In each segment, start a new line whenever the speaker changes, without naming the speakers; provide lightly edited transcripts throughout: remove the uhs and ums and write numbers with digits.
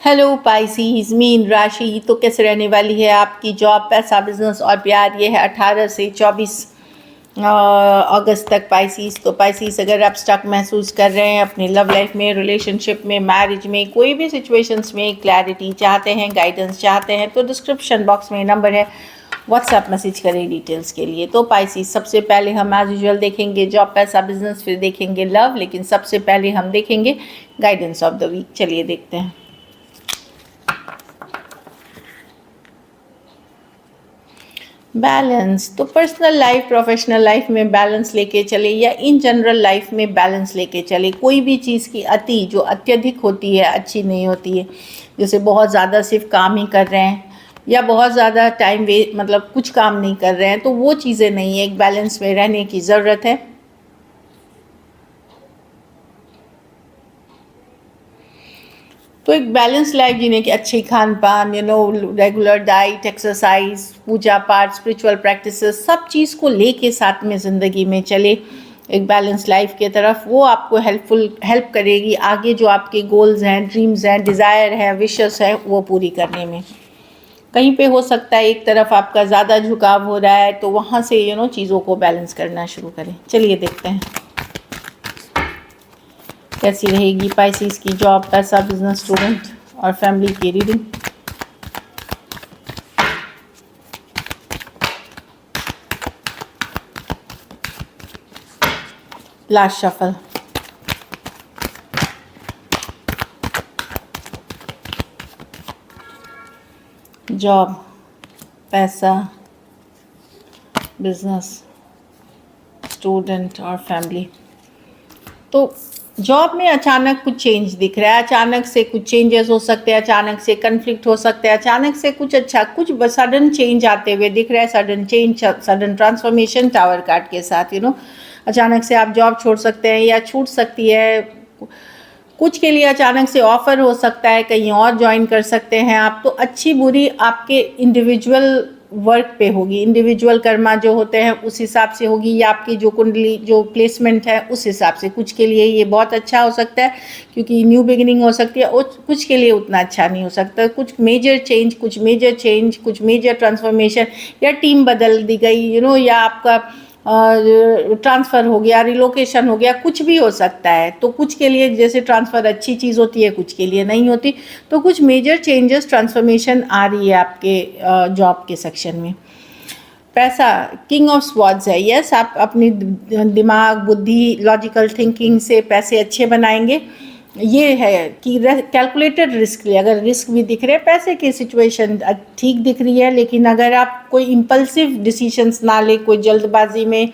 Hello Pisces mean राशि तो कैसे रहने वाली है आपकी जॉब, पैसा, बिजनेस और प्यार। ये है 18 से 24 अगस्त तक पाइसीज। तो पाइसीज, अगर आप स्टक महसूस कर रहे हैं अपनी लव लाइफ में, रिलेशनशिप में, मैरिज में, कोई भी सिचुएशंस में क्लैरिटी चाहते हैं, गाइडेंस चाहते हैं, तो डिस्क्रिप्शन बॉक्स में नंबर है, व्हाट्सएप मैसेज करें डिटेल्स के लिए। तो पाइसीज, सबसे पहले हम एज यूजुअल देखेंगे जॉब, पैसा, बिजनेस, फिर देखेंगे लव, लेकिन सबसे पहले हम देखेंगे गाइडेंस ऑफ द वीक। चलिए देखते हैं। बैलेंस तो पर्सनल लाइफ, प्रोफेशनल लाइफ में बैलेंस लेके चले या इन जनरल लाइफ में बैलेंस लेके चले। कोई भी चीज़ की अति जो अत्यधिक होती है अच्छी नहीं होती है। जैसे बहुत ज़्यादा सिर्फ काम ही कर रहे हैं या बहुत ज़्यादा टाइम मतलब कुछ काम नहीं कर रहे हैं, तो वो चीज़ें नहीं है। एक बैलेंस में रहने की ज़रूरत है। तो एक बैलेंस लाइफ जीने की अच्छी खान पान, रेगुलर डाइट, एक्सरसाइज, पूजा पाठ, स्पिरिचुअल प्रैक्टिसेस, सब चीज़ को लेके साथ में ज़िंदगी में चले एक बैलेंस लाइफ के तरफ। वो आपको हेल्प करेगी आगे जो आपके गोल्स हैं, ड्रीम्स हैं, डिज़ायर है, विशेस है, वो पूरी करने में। कहीं पे हो सकता है एक तरफ आपका ज़्यादा झुकाव हो रहा है, तो वहाँ से चीज़ों को बैलेंस करना शुरू करें। चलिए देखते हैं कैसी रहेगी पाइसिस की जॉब, पैसा, बिजनेस, स्टूडेंट और फैमिली की रीडिंग। Last shuffle. जॉब, पैसा, बिजनेस, स्टूडेंट और फैमिली। तो जॉब में अचानक कुछ चेंज दिख रहा है, अचानक से कुछ चेंजेस हो सकते हैं, अचानक से कन्फ्लिक्ट हो सकते हैं, अचानक से कुछ कुछ सडन चेंज आते हुए दिख रहा है। Sudden change, sudden transformation tower card के साथ। अचानक से आप जॉब छोड़ सकते हैं या छूट सकती है। कुछ के लिए अचानक से ऑफ़र हो सकता है, कहीं और ज्वाइन कर सकते हैं आप। तो अच्छी बुरी आपके इंडिविजुअल वर्क पे होगी, इंडिविजुअल कर्मा जो होते हैं उस हिसाब से होगी, या आपकी जो कुंडली जो प्लेसमेंट है उस हिसाब से। कुछ के लिए ये बहुत अच्छा हो सकता है क्योंकि न्यू बिगिनिंग हो सकती है, और कुछ के लिए उतना अच्छा नहीं हो सकता। कुछ मेजर चेंज, कुछ मेजर ट्रांसफॉर्मेशन, या टीम बदल दी गई, या आपका ट्रांसफ़र हो गया, रिलोकेशन हो गया, कुछ भी हो सकता है। तो कुछ के लिए जैसे ट्रांसफ़र अच्छी चीज़ होती है, कुछ के लिए नहीं होती। तो कुछ मेजर चेंजेस, ट्रांसफॉर्मेशन आ रही है आपके जॉब के सेक्शन में। पैसा, किंग ऑफ स्वॉर्ड्स है। यस, आप अपनी दिमाग, बुद्धि, लॉजिकल थिंकिंग से पैसे अच्छे बनाएंगे। ये है कि कैलकुलेटेड रिस्क ले। अगर रिस्क भी दिख रहे हैं, पैसे की सिचुएशन ठीक दिख रही है, लेकिन अगर आप कोई इम्पल्सिव डिसीशंस ना ले, कोई जल्दबाजी में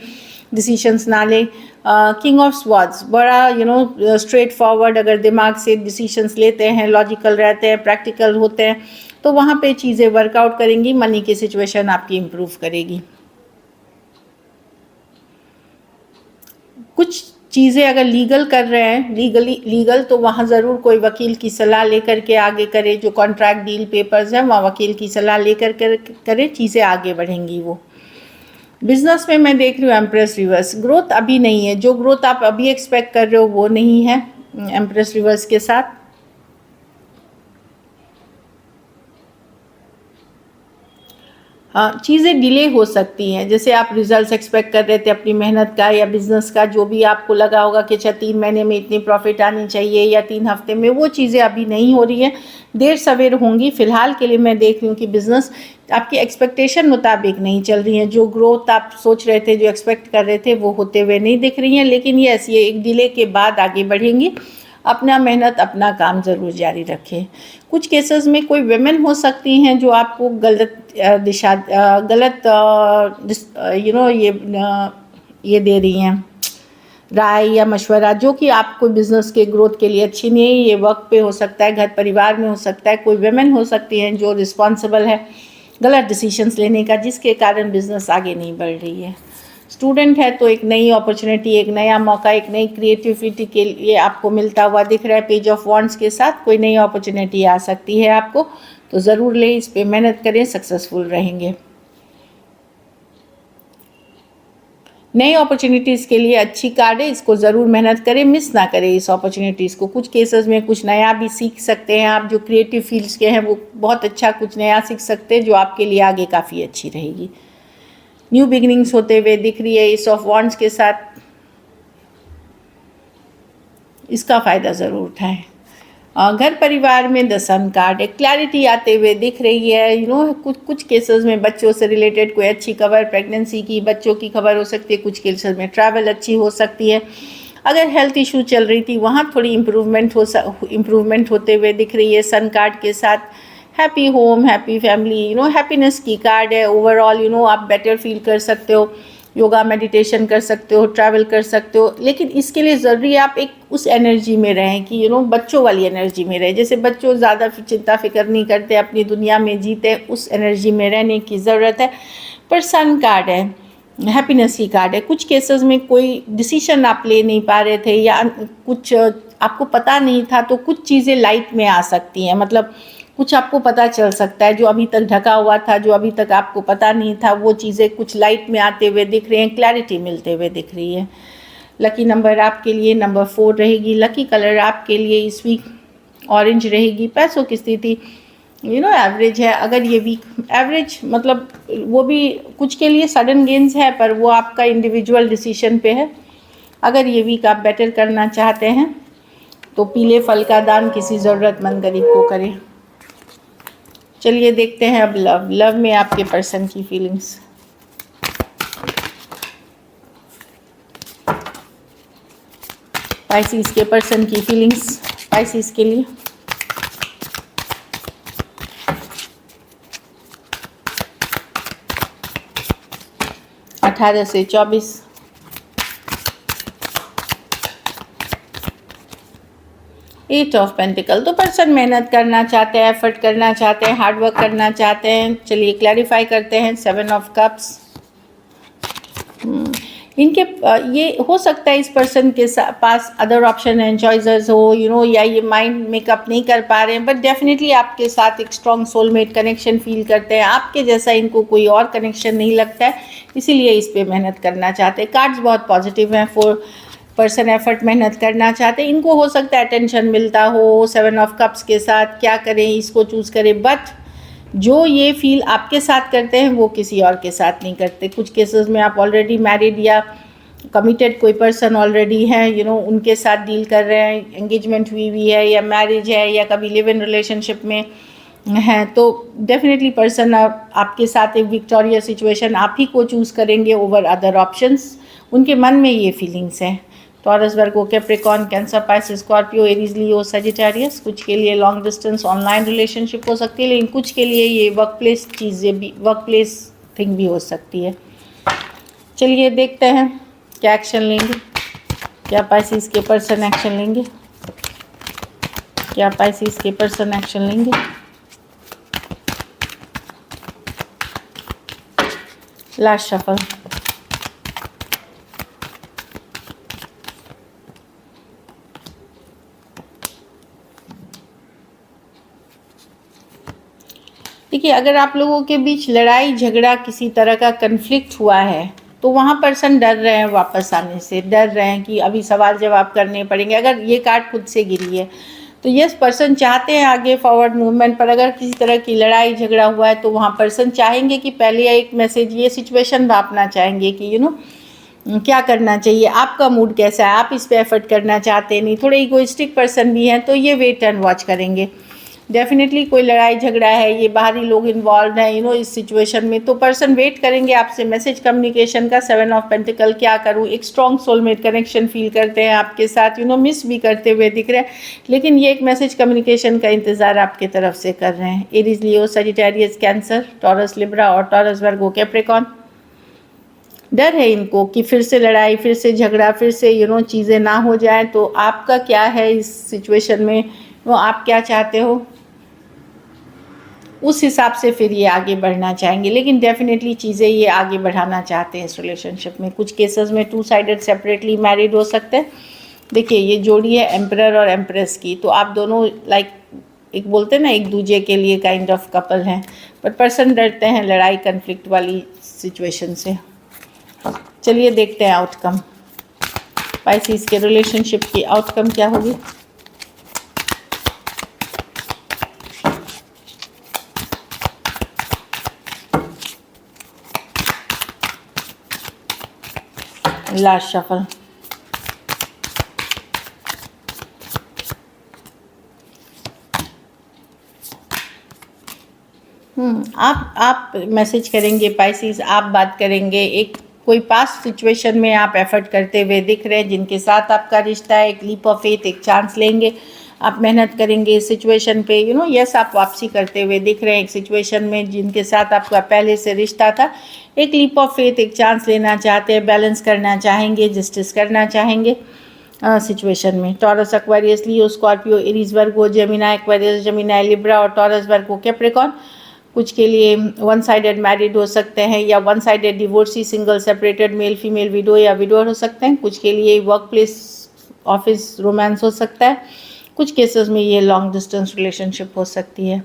डिसीशंस ना ले। किंग ऑफ स्वॉर्ड्स बड़ा स्ट्रेट फॉरवर्ड, अगर दिमाग से डिसीशंस लेते हैं, लॉजिकल रहते हैं, प्रैक्टिकल होते हैं, तो वहाँ पे चीज़ें वर्कआउट करेंगी। मनी की सिचुएशन आपकी इम्प्रूव करेगी। कुछ चीज़ें अगर लीगल कर रहे हैं, लीगल तो वहाँ ज़रूर कोई वकील की सलाह लेकर के आगे करें। जो कॉन्ट्रैक्ट डील पेपर्स हैं वहाँ वकील की सलाह लेकर करें, चीज़ें आगे बढ़ेंगी। वो बिजनेस में मैं देख रही हूँ एम्प्रेस रिवर्स। ग्रोथ अभी नहीं है, जो ग्रोथ आप अभी एक्सपेक्ट कर रहे हो वो नहीं है एम्प्रेस रिवर्स के साथ। हाँ, चीज़ें डिले हो सकती हैं। जैसे आप रिजल्ट्स एक्सपेक्ट कर रहे थे अपनी मेहनत का या बिज़नेस का, जो भी आपको लगा होगा कि अच्छा 3 महीने में इतनी प्रॉफिट आनी चाहिए या 3 हफ्ते में, वो चीज़ें अभी नहीं हो रही हैं, देर सवेर होंगी। फ़िलहाल के लिए मैं देख रही हूँ कि बिज़नेस आपकी एक्सपेक्टेशन मुताबिक नहीं चल रही हैं। जो ग्रोथ आप सोच रहे थे, जो एक्सपेक्ट कर रहे थे, वो होते हुए नहीं दिख रही हैं। लेकिन यस, ये एक डिले के बाद आगे बढ़ेंगी। अपना मेहनत, अपना काम ज़रूर जारी रखें। कुछ केसेस में कोई वेमेन हो सकती हैं जो आपको गलत दिशा, गलत ये दे रही हैं राय या मशवरा, जो कि आपको बिज़नेस के ग्रोथ के लिए अच्छी नहीं है। ये वर्क पे हो सकता है, घर परिवार में हो सकता है। कोई वेमेन हो सकती हैं जो रिस्पॉन्सिबल है गलत डिसीजंस लेने का, जिसके कारण बिज़नेस आगे नहीं बढ़ रही है। स्टूडेंट है तो एक नई अपॉर्चुनिटी, एक नया मौका, एक नई क्रिएटिविटी के लिए आपको मिलता हुआ दिख रहा है। पेज ऑफ वॉन्ड्स के साथ कोई नई अपॉर्चुनिटी आ सकती है आपको, तो ज़रूर लें, इस पर मेहनत करें, सक्सेसफुल रहेंगे। नई अपॉर्चुनिटीज़ के लिए अच्छी कार्ड है, इसको ज़रूर मेहनत करें, मिस ना करें इस अपॉर्चुनिटीज़ को। कुछ केसेस में कुछ नया भी सीख सकते हैं आप, जो क्रिएटिव फील्ड्स के हैं वो बहुत अच्छा कुछ नया सीख सकते हैं जो आपके लिए आगे काफ़ी अच्छी रहेगी। न्यू बिगिनिंग्स होते हुए दिख रही है एस ऑफ वॉन्ड्स के साथ, इसका फ़ायदा ज़रूर उठाएं। घर परिवार में द सन कार्ड है, क्लैरिटी आते हुए दिख रही है। कुछ केसेस में बच्चों से रिलेटेड कोई अच्छी खबर, प्रेगनेंसी की, बच्चों की खबर हो सकती है। कुछ केसेस में ट्रैवल अच्छी हो सकती है। अगर हेल्थ इशू चल रही थी वहाँ थोड़ी इम्प्रूवमेंट होते हुए दिख रही है सन कार्ड के साथ। Happy home, happy family, happiness की कार्ड है। ओवरऑल आप बेटर फील कर सकते हो, योगा मेडिटेशन कर सकते हो, ट्रैवल कर सकते हो। लेकिन इसके लिए ज़रूरी है आप एक उस एनर्जी में रहें कि बच्चों वाली एनर्जी में रहें। जैसे बच्चों ज़्यादा चिंता फिक्र नहीं करते, अपनी दुनिया में जीते, उस एनर्जी में रहने की ज़रूरत है। पर सन कार्ड है, हैप्पीनेस की कार्ड है। कुछ केसेस में कोई डिसीजन आप ले नहीं पा रहे थे या कुछ आपको पता नहीं था, तो कुछ चीज़ें लाइट में आ सकती हैं। मतलब कुछ आपको पता चल सकता है जो अभी तक ढका हुआ था, जो अभी तक आपको पता नहीं था, वो चीज़ें कुछ लाइट में आते हुए दिख रही हैं, क्लैरिटी मिलते हुए दिख रही है। लकी नंबर आपके लिए नंबर 4 रहेगी। लकी कलर आपके लिए इस वीक ऑरेंज रहेगी। पैसों की स्थिति एवरेज है। अगर ये वीक एवरेज मतलब वो भी कुछ के लिए सडन गेन्स है, पर वो आपका इंडिविजुअल डिसीजन पे है। अगर ये वीक आप बेटर करना चाहते हैं तो पीले फल का दान किसी ज़रूरतमंद गरीब को करें। चलिए देखते हैं अब लव में आपके पर्सन की फीलिंग्स। पाइसिस के पर्सन की फीलिंग्स पाइसिस के लिए। अठारह से 24। Eight of pentacle. तो पर्सन मेहनत करना चाहते हैं, एफर्ट करना चाहते हैं, हार्ड वर्क करना चाहते हैं। चलिए क्लैरिफाई करते हैं। 7 ऑफ कप्स। इनके ये हो सकता है इस पर्सन के पास अदर ऑप्शन एंड चॉइसेस हो या ये माइंड मेकअप नहीं कर पा रहे हैं, बट डेफिनेटली आपके साथ एक स्ट्रॉन्ग सोलमेट कनेक्शन फील करते हैं। आपके जैसा इनको कोई और कनेक्शन नहीं लगता है, इसीलिए इस पर मेहनत करना चाहते हैं। कार्ड्स बहुत पॉजिटिव हैं। 4 पर्सन एफर्ट मेहनत करना चाहते हैं। इनको हो सकता है अटेंशन मिलता हो 7 ऑफ कप्स के साथ, क्या करें, इसको चूज़ करें, बट जो ये फील आपके साथ करते हैं वो किसी और के साथ नहीं करते। कुछ केसेस में आप ऑलरेडी मैरिड या कमिटेड कोई पर्सन ऑलरेडी हैं, उनके साथ डील कर रहे हैं, एंगेजमेंट हुई है या मैरिज है या कभी लिव इन रिलेशनशिप में हैं, तो डेफिनेटली पर्सन आपके साथ एक विक्टोरियस सिचुएशन आप ही को चूज़ करेंगे ओवर अदर ऑप्शंस। उनके मन में ये फीलिंग्स हैं। Taurus, Virgo, Capricorn, Cancer, Pisces, Scorpio, Aries, Leo, Sagittarius. कुछ के लिए लॉन्ग डिस्टेंस ऑनलाइन रिलेशनशिप हो सकती है, लेकिन कुछ के लिए ये वर्क प्लेस चीज़ें भी, वर्क प्लेस थिंग भी हो सकती है। चलिए देखते हैं क्या एक्शन लेंगे, क्या पाइसिस के पर्सन एक्शन लेंगे, क्या पाइसिस के पर्सन एक्शन लेंगे। Last shuffle. देखिए, अगर आप लोगों के बीच लड़ाई झगड़ा किसी तरह का कन्फ्लिक्ट हुआ है तो वहाँ पर्सन डर रहे हैं वापस आने से, डर रहे हैं कि अभी सवाल जवाब करने पड़ेंगे। अगर ये कार्ड खुद से गिरी है तो यस, पर्सन चाहते हैं आगे फॉरवर्ड मूवमेंट, पर अगर किसी तरह की लड़ाई झगड़ा हुआ है तो वहाँ पर्सन चाहेंगे कि पहले एक मैसेज, ये सिचुएशन भापना चाहेंगे कि क्या करना चाहिए, आपका मूड कैसा है, आप इस पे एफर्ट करना चाहते नहीं। थोड़े इगोइस्टिक पर्सन भी हैं तो ये वेट एंड वॉच करेंगे। डेफिनेटली कोई लड़ाई झगड़ा है, ये बाहरी लोग इन्वॉल्व हैं इस सिचुएशन में, तो पर्सन वेट करेंगे आपसे मैसेज कम्युनिकेशन का। 7 ऑफ पेंटिकल, क्या करूँ, एक स्ट्रॉन्ग सोलमेट कनेक्शन फील करते हैं आपके साथ, मिस भी करते हुए दिख रहे हैं, लेकिन ये एक मैसेज कम्युनिकेशन का इंतज़ार आपके तरफ से कर रहे हैं। Aries, Leo, Sagittarius, cancer, taurus, Libra और टॉरस, वर्गो, कैप्रिकॉर्न। डर है इनको कि फिर से लड़ाई, फिर से झगड़ा, फिर से चीज़ें ना हो जाए। तो आपका क्या है इस सिचुएशन में, आप क्या चाहते हो, उस हिसाब से फिर ये आगे बढ़ना चाहेंगे। लेकिन डेफिनेटली चीज़ें ये आगे बढ़ाना चाहते हैं इस रिलेशनशिप में। कुछ केसेस में 2 साइडेड सेपरेटली मैरिड हो सकते हैं। देखिए, ये जोड़ी है एम्परर और एम्प्रेस की, तो आप दोनों एक बोलते हैं ना, एक दूजे के लिए काइंड ऑफ कपल हैं, पर पर्सन डरते हैं लड़ाई कन्फ्लिक्ट वाली सिचुएशन से। चलिए देखते हैं आउटकम, पाइसेस के रिलेशनशिप की आउटकम क्या होगी। Last shuffle. आप मैसेज करेंगे पाइसेस, आप बात करेंगे, एक कोई पास्ट सिचुएशन में आप एफर्ट करते हुए दिख रहे हैं, जिनके साथ आपका रिश्ता है, एक लीप ऑफ फेथ, एक चांस लेंगे, आप मेहनत करेंगे इस सिचुएशन पे, यस आप वापसी करते हुए दिख रहे हैं एक सिचुएशन में जिनके साथ आपका पहले से रिश्ता था, एक लीप ऑफ फेथ, एक चांस लेना चाहते हैं, बैलेंस करना चाहेंगे, जस्टिस करना चाहेंगे सिचुएशन में। टॉरस, एक्वेरियस, लियो, स्कॉर्पियो, एरीज, वर्गो, जेमिनी, एक्वेरियस, जेमिनी, लिब्रा और टॉरस, वर्गो, कैप्रिकॉर्न। कुछ के लिए वन साइडेड मैरिड हो सकते हैं या one sided divorcee, single, separated, male female, window या विडोअर हो सकते हैं। कुछ के लिए वर्क प्लेस, ऑफिस रोमांस हो सकता है। कुछ केसेस में ये लॉन्ग डिस्टेंस रिलेशनशिप हो सकती है।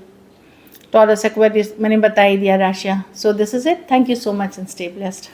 टॉरस, एक्वेरियस मैंने बता ही दिया राशियाँ। So this is it, thank you so much and stay blessed.